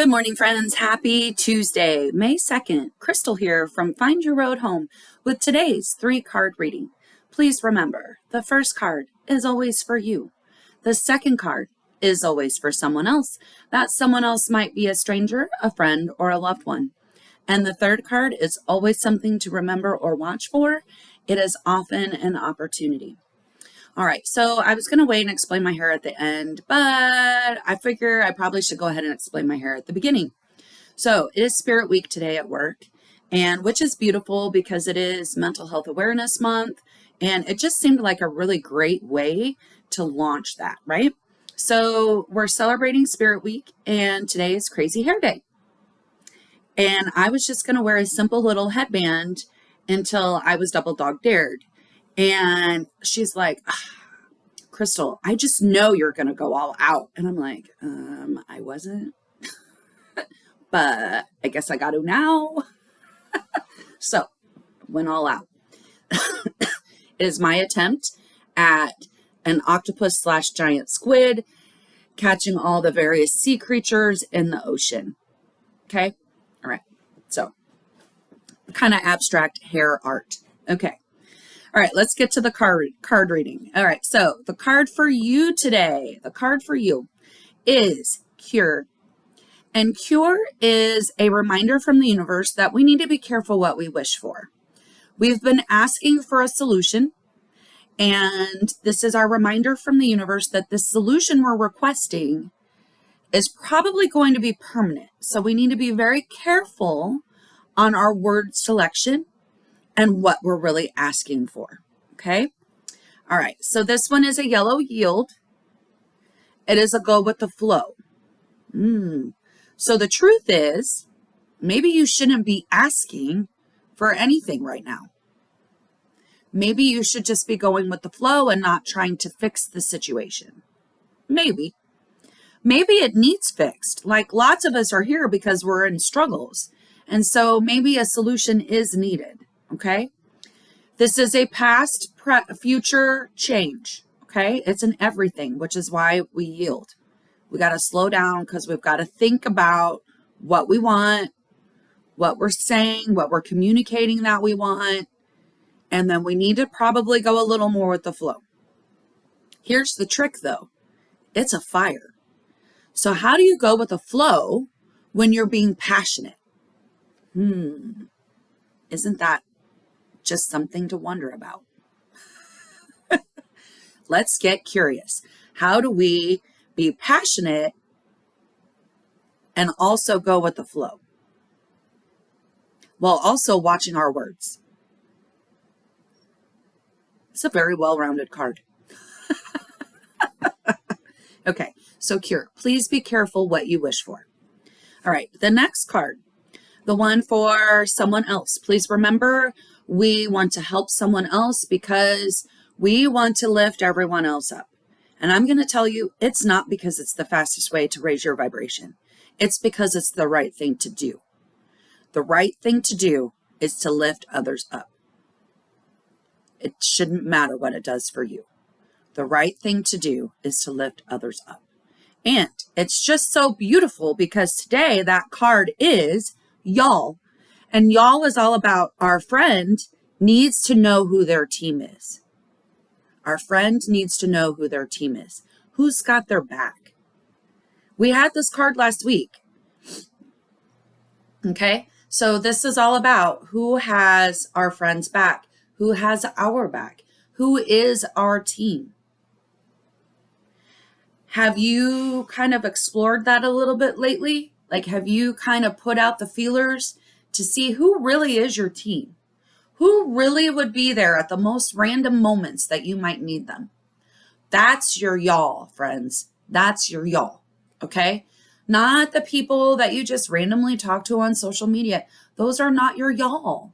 Good morning, friends. Happy Tuesday, May 2nd. Crystal here from Find Your Road Home with today's 3-card reading. Please remember, the first card is always for you. The second card is always for someone else. That someone else might be a stranger, a friend, or a loved one. And the third card is always something to remember or watch for. It is often an opportunity. All right, so I was going to wait and explain my hair at the end, but I figure I probably should go ahead and explain my hair at the beginning. So it is Spirit Week today at work, and which is beautiful because it is Mental Health Awareness Month, and it just seemed like a really great way to launch that, right? So we're celebrating Spirit Week, and today is Crazy Hair Day. And I was just going to wear a simple little headband until I was double dog dared. And she's like, Crystal, I just know you're going to go all out. And I'm like, I wasn't, but I guess I got to now. So went all out. It is my attempt at an octopus / giant squid catching all the various sea creatures in the ocean. Okay. All right. So kind of abstract hair art. Okay. All right, let's get to the card reading. All right, so the card for you today, is Cure. And Cure is a reminder from the universe that we need to be careful what we wish for. We've been asking for a solution, and this is our reminder from the universe that the solution we're requesting is probably going to be permanent. So we need to be very careful on our word selection and what we're really asking for, okay? All right, so this one is a yellow yield. It is a go with the flow. So the truth is, maybe you shouldn't be asking for anything right now. Maybe you should just be going with the flow and not trying to fix the situation. Maybe. Maybe it needs fixed. Like lots of us are here because we're in struggles. And so maybe a solution is needed. Okay, this is a past, future change. Okay, it's an everything, which is why we yield. We got to slow down because we've got to think about what we want, what we're saying, what we're communicating that we want, and then we need to probably go a little more with the flow. Here's the trick, though. It's a fire. So how do you go with the flow when you're being passionate? Isn't that just something to wonder about? Let's get curious. How do we be passionate and also go with the flow while also watching our words? It's a very well-rounded card. Okay, so Cure. Please be careful what you wish for. All right, the next card, the one for someone else. Please remember, we want to help someone else because we want to lift everyone else up. And I'm going to tell you, it's not because it's the fastest way to raise your vibration. It's because it's the right thing to do. The right thing to do is to lift others up. It shouldn't matter what it does for you. The right thing to do is to lift others up. And it's just so beautiful because today that card is y'all. And y'all is all about our friend needs to know who their team is. Our friend needs to know who their team is. Who's got their back? We had this card last week. Okay, so this is all about who has our friend's back, who has our back, who is our team. Have you kind of explored that a little bit lately? Like, have you kind of put out the feelers to see who really is your team? Who really would be there at the most random moments that you might need them? That's your y'all, friends. That's your y'all, okay? Not the people that you just randomly talk to on social media. Those are not your y'all.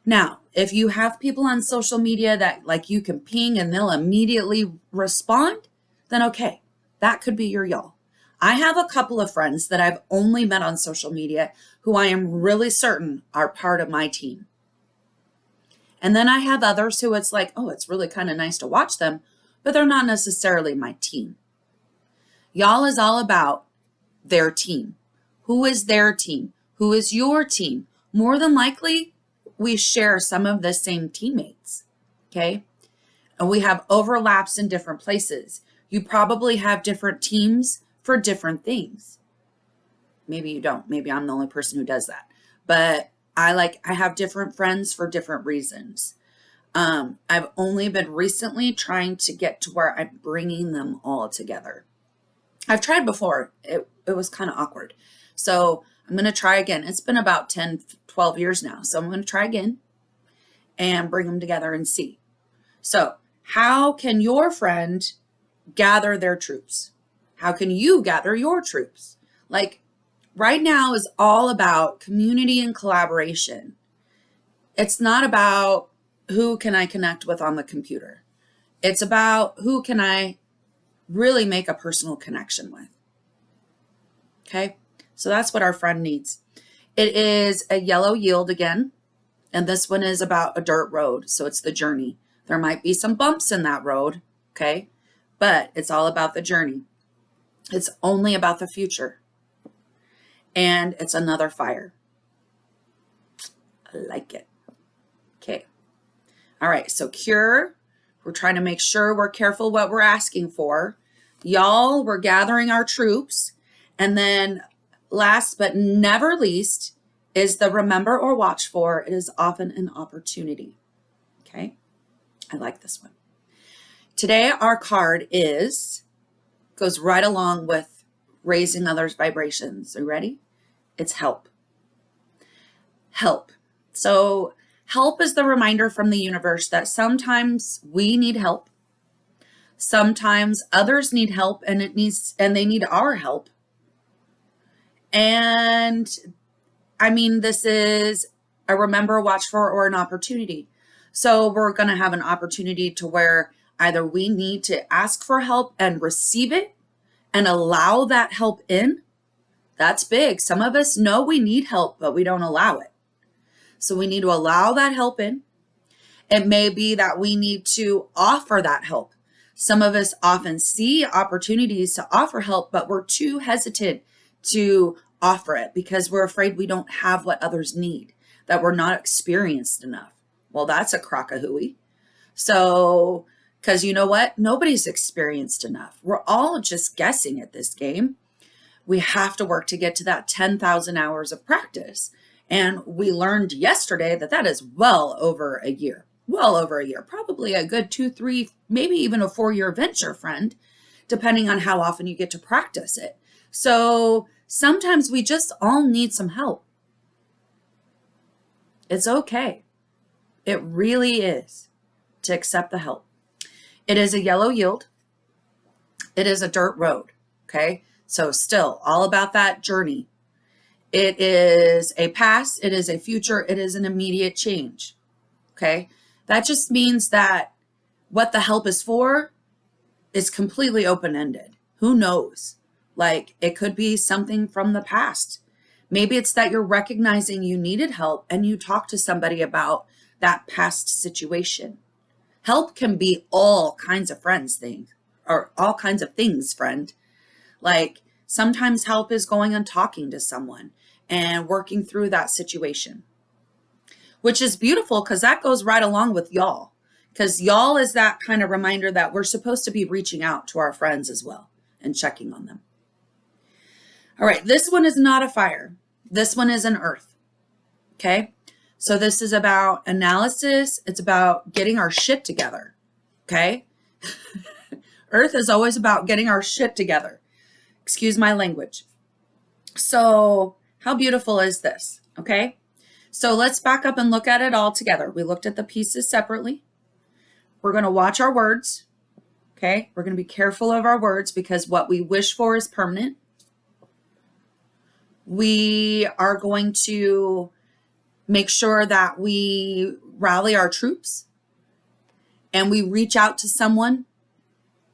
Now, if you have people on social media that like you can ping and they'll immediately respond, then okay, that could be your y'all. I have a couple of friends that I've only met on social media who I am really certain are part of my team. And then I have others who it's like, oh, it's really kind of nice to watch them, but they're not necessarily my team. Y'all is all about their team. Who is their team? Who is your team? More than likely, we share some of the same teammates, okay? And we have overlaps in different places. You probably have different teams for different things. Maybe you don't. Maybe I'm the only person who does that. But I have different friends for different reasons. I've only been recently trying to get to where I'm bringing them all together. I've tried before. It was kind of awkward. So I'm going to try again. It's been about 10, 12 years now. So I'm going to try again and bring them together and see. So how can your friend gather their troops? How can you gather your troops? Like right now is all about community and collaboration. It's not about who can I connect with on the computer. It's about who can I really make a personal connection with. Okay, so that's what our friend needs. It is a yellow yield again, and this one is about a dirt road, so it's the journey. There might be some bumps in that road, okay, but it's all about the journey. It's only about the future, and it's another fire. I like it. Okay, all right, so cure. We're trying to make sure we're careful what we're asking for. Y'all, we're gathering our troops. And then last but never least is the remember or watch for. It is often an opportunity. Okay, I like this one. Today, our card goes right along with raising others' vibrations. Are you ready? It's help. Help. So help is the reminder from the universe that sometimes we need help. Sometimes others need help and they need our help. And I mean, this is a remember, watch for, or an opportunity. So we're going to have an opportunity to where either we need to ask for help and receive it and allow that help in. That's big. Some of us know we need help, but we don't allow it. So we need to allow that help in. It may be that we need to offer that help. Some of us often see opportunities to offer help, but we're too hesitant to offer it because we're afraid we don't have what others need, that we're not experienced enough. Well, that's a crock of hooey. So, because you know what? Nobody's experienced enough. We're all just guessing at this game. We have to work to get to that 10,000 hours of practice. And we learned yesterday that that is well over a year, probably a good 2, 3, maybe even a 4-year venture, friend, depending on how often you get to practice it. So sometimes we just all need some help. It's okay. It really is to accept the help. It is a yellow yield. It is a dirt road. Okay. So still all about that journey. It is a past. It is a future. It is an immediate change. Okay. That just means that what the help is for is completely open-ended. Who knows? Like it could be something from the past. Maybe it's that you're recognizing you needed help and you talk to somebody about that past situation. Help can be all kinds of things, friend. Like sometimes help is going and talking to someone and working through that situation, which is beautiful because that goes right along with y'all. Because y'all is that kind of reminder that we're supposed to be reaching out to our friends as well and checking on them. All right, this one is not a fire. This one is an earth. Okay, so this is about analysis. It's about getting our shit together. Okay, earth is always about getting our shit together. Excuse my language. So how beautiful is this? Okay, so let's back up and look at it all together. We looked at the pieces separately. We're going to watch our words. Okay, we're going to be careful of our words because what we wish for is permanent. We are going to make sure that we rally our troops and we reach out to someone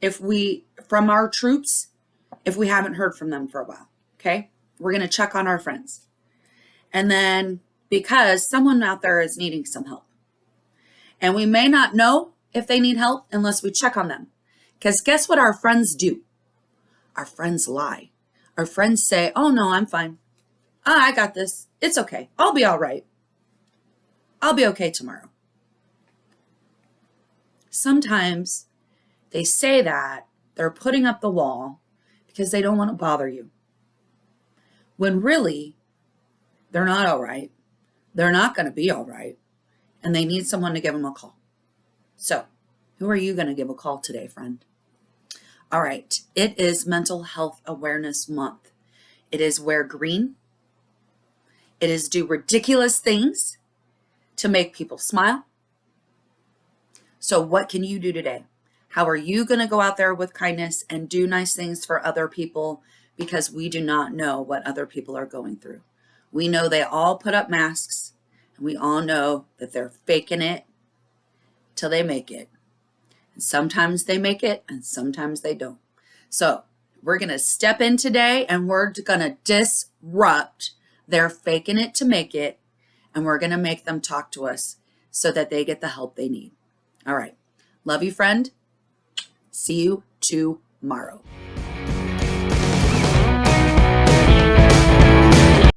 from our troops if we haven't heard from them for a while. Okay, we're going to check on our friends. And then because someone out there is needing some help. And we may not know if they need help unless we check on them. Because guess what our friends do? Our friends lie. Our friends say, oh no, I'm fine. I got this. It's okay. I'll be all right. I'll be okay tomorrow. Sometimes they say that they're putting up the wall because they don't want to bother you. When really, they're not all right. They're not going to be all right. And they need someone to give them a call. So, who are you going to give a call today, friend? All right. It is Mental Health Awareness Month. It is wear green. It is do ridiculous things to make people smile. So what can you do today? How are you going to go out there with kindness and do nice things for other people? Because we do not know what other people are going through. We know they all put up masks, and we all know that they're faking it till they make it. And sometimes they make it and sometimes they don't. So we're going to step in today and we're going to disrupt their faking it to make it. And we're going to make them talk to us so that they get the help they need. All right. Love you, friend. See you tomorrow.